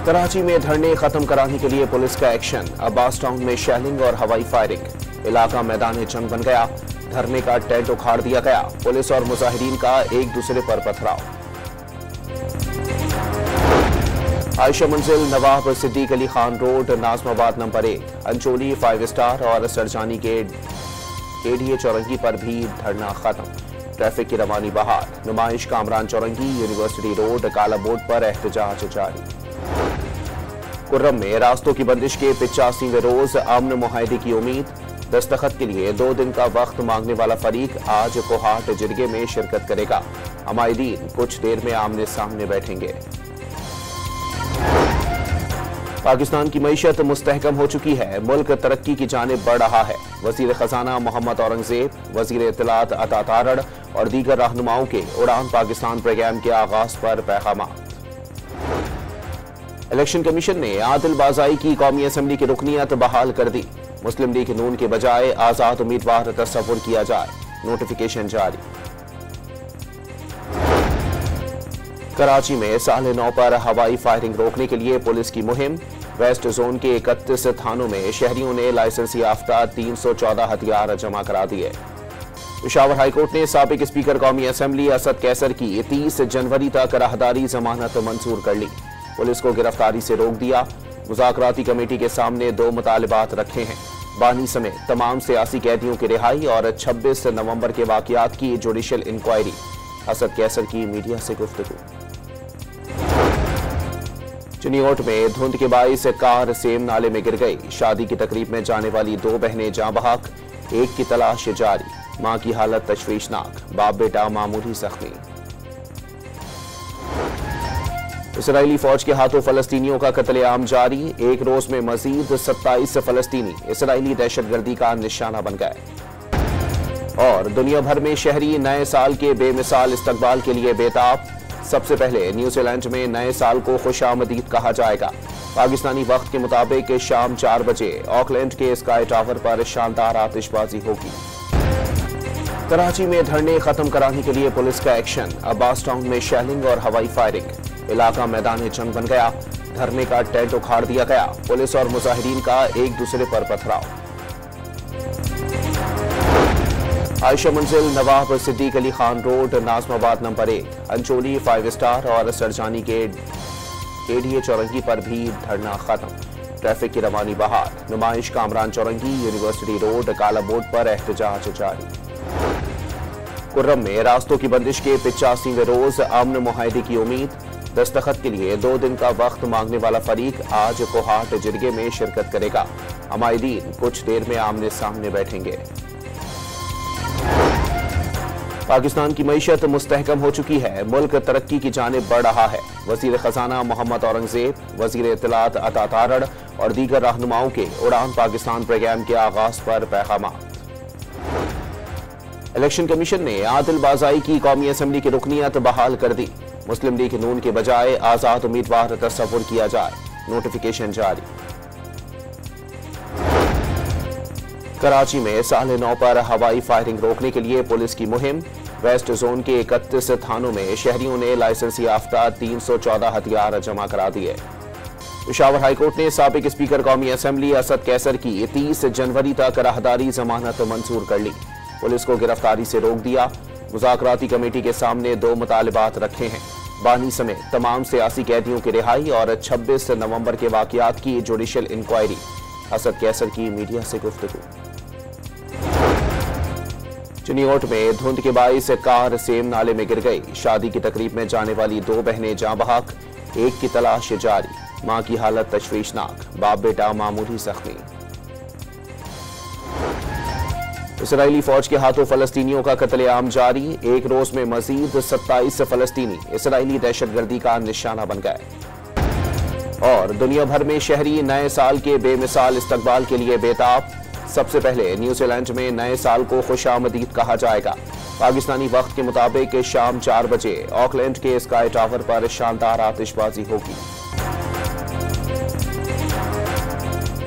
कराची में धरने खत्म कराने के लिए पुलिस का एक्शन। अब्बास टाउन में शेलिंग और हवाई फायरिंग। इलाका मैदान जंग बन गया। धरने का टेंट उखाड़ दिया गया। पुलिस और मुजाहिरीन का एक दूसरे पर पथराव। Ayesha Manzil Nawab Siddiq Ali Khan road Nazimabad number 1 Ancholi 5 star और सरजानी के केडीए चौरंगी पर भी धरना खत्म। ट्रैफिक की रवानी बहाल। नुमाइश कामरान चौरंगी यूनिवर्सिटी रोड काला बोर्ड पर एहतजाज जारी। कुर्रम में रास्तों की बंदिश के 85वें रोज अमन मुआहदे की उम्मीद। दस्तखत के लिए 2 दिन का वक्त मांगने वाला फरीक आज कोहाट जिरगे में शिरकत करेगा। अमायदीन कुछ देर में आमने सामने बैठेंगे। पाकिस्तान की मईशत मुस्तहकम हो चुकी है। मुल्क तरक्की की जानिब बढ़ रहा है। वजीर खजाना मोहम्मद औरंगजेब, वजीर इत्तलात अता तारड़ और दीगर रहनुमाओं के उड़ान पाकिस्तान प्रोग्राम के आगाज पर पैगामात। इलेक्शन कमीशन ने आदिल बाज़ाई की कौमी असम्बली की रुकनियत बहाल कर दी। मुस्लिम लीग नून के बजाय आजाद उम्मीदवार तस्वुर किया जाए। नोटिफिकेशन जारी। कराची में 9:30 पर हवाई फायरिंग रोकने के लिए पुलिस की मुहिम। वेस्ट जोन के 31 थानों में शहरियों ने लाइसेंस याफ्ता 314 हथियार जमा करा दिए। पेशावर हाईकोर्ट ने साबिक स्पीकर कौमी असम्बली असद कैसर की 30 जनवरी तक राहदारी जमानत मंजूर कर ली। पुलिस को गिरफ्तारी से रोक दिया। मुज़ाकराती कमेटी के सामने 2 मुतालिबात रखे हैं। बानी समेत तमाम सियासी कैदियों की रिहाई और 26 नवंबर के वाकयात की जुडिशल इंक्वायरी। असद कैसर की मीडिया से गुफ्तगू। चिनियोट में धुंध के बाइस कार सेम नाले में गिर गई। शादी की तकरीब में जाने वाली 2 बहनें जाँ बहक। एक की तलाश जारी। मां की हालत तशवीशनाक। बाप बेटा मामूली जख्मी। इसराइली फौज के हाथों फलस्तीनियों का कत्लेआम जारी। एक रोज में मजीद 27 फलस्तीनी इसराइली दहशतगर्दी का निशाना बन गए। और दुनिया भर में शहरी नए साल के बेमिसाल इस्तकबाल के लिए बेताब। सबसे पहले न्यूजीलैंड में नए साल को खुशामदीद कहा जाएगा। पाकिस्तानी वक्त के मुताबिक शाम 4 बजे ऑकलैंड के स्काई टावर पर शानदार आतिशबाजी होगी। कराची में धरने खत्म कराने के लिए पुलिस का एक्शन। अब्बास टाउन में शेलिंग और हवाई फायरिंग। इलाका मैदान जंग बन गया। धरने का टेंट उखाड़ दिया गया। पुलिस और मुजाहिरीन का एक दूसरे पर पथराव। Ayesha Manzil Nawab Siddiq Ali Khan road Nazimabad number 1 Ancholi 5 star और सरजानी के केडीए चौरंगी पर भी धरना खत्म। ट्रैफिक की रवानी बहाल। नुमाइश कामरान चौरंगी यूनिवर्सिटी रोड काला बोर्ड पर एहतजाज जारी। कुर्रम में रास्तों की बंदिश के 85वें रोज अमन मुआहदे की उम्मीद। दस्तखत के लिए 2 दिन का वक्त मांगने वाला फरीक आज कोहाट जिरगे में शिरकत करेगा। अमायदीन कुछ देर में आमने सामने बैठेंगे। पाकिस्तान की मईशत मुस्तहकम हो चुकी है। मुल्क तरक्की की जानिब बढ़ रहा है। वजीर खजाना मोहम्मद औरंगजेब, वजीर इत्तलात अता तारड़ और दीगर रहनुमाओं के उड़ान पाकिस्तान प्रोग्राम के आगाज पर पैगामात। इलेक्शन कमीशन ने आदिल बाज़ाई की कौमी असम्बली की रुकनियत बहाल कर दी। मुस्लिम लीग नून के बजाय आजाद उम्मीदवार तस्वुर किया जाए। नोटिफिकेशन जारी। कराची में 9:30 पर हवाई फायरिंग रोकने के लिए पुलिस की मुहिम। वेस्ट जोन के 31 थानों में शहरियों ने लाइसेंस याफ्ता 314 हथियार जमा करा दिए। पेशावर हाईकोर्ट ने साबिक स्पीकर कौमी असम्बली असद कैसर की 30 जनवरी तक राहदारी जमानत मंजूर कर ली। पुलिस को गिरफ्तारी से रोक दिया। मुज़ाकराती कमेटी के सामने 2 मुतालिबात रखे हैं। बानी समेत तमाम सियासी कैदियों की रिहाई और 26 नवंबर के वाकयात की जुडिशल इंक्वायरी। असद कैसर की मीडिया से गुफ्तगू। चिनियोट में धुंध के बाइस कार सेम नाले में गिर गई। शादी की तकरीब में जाने वाली 2 बहनें जाँ बहक। एक की तलाश जारी। मां की हालत तशवीशनाक। बाप बेटा मामूली जख्मी। इसराइली फौज के हाथों फलस्तीनियों का कत्लेआम जारी। एक रोज में मजीद 27 फलस्तीनी इसराइली दहशतगर्दी का निशाना बन गए। और दुनिया भर में शहरी नए साल के बेमिसाल इस्तकबाल के लिए बेताब। सबसे पहले न्यूजीलैंड में नए साल को खुशामदीद कहा जाएगा। पाकिस्तानी वक्त के मुताबिक शाम 4 बजे ऑकलैंड के स्काई टावर पर शानदार आतिशबाजी होगी।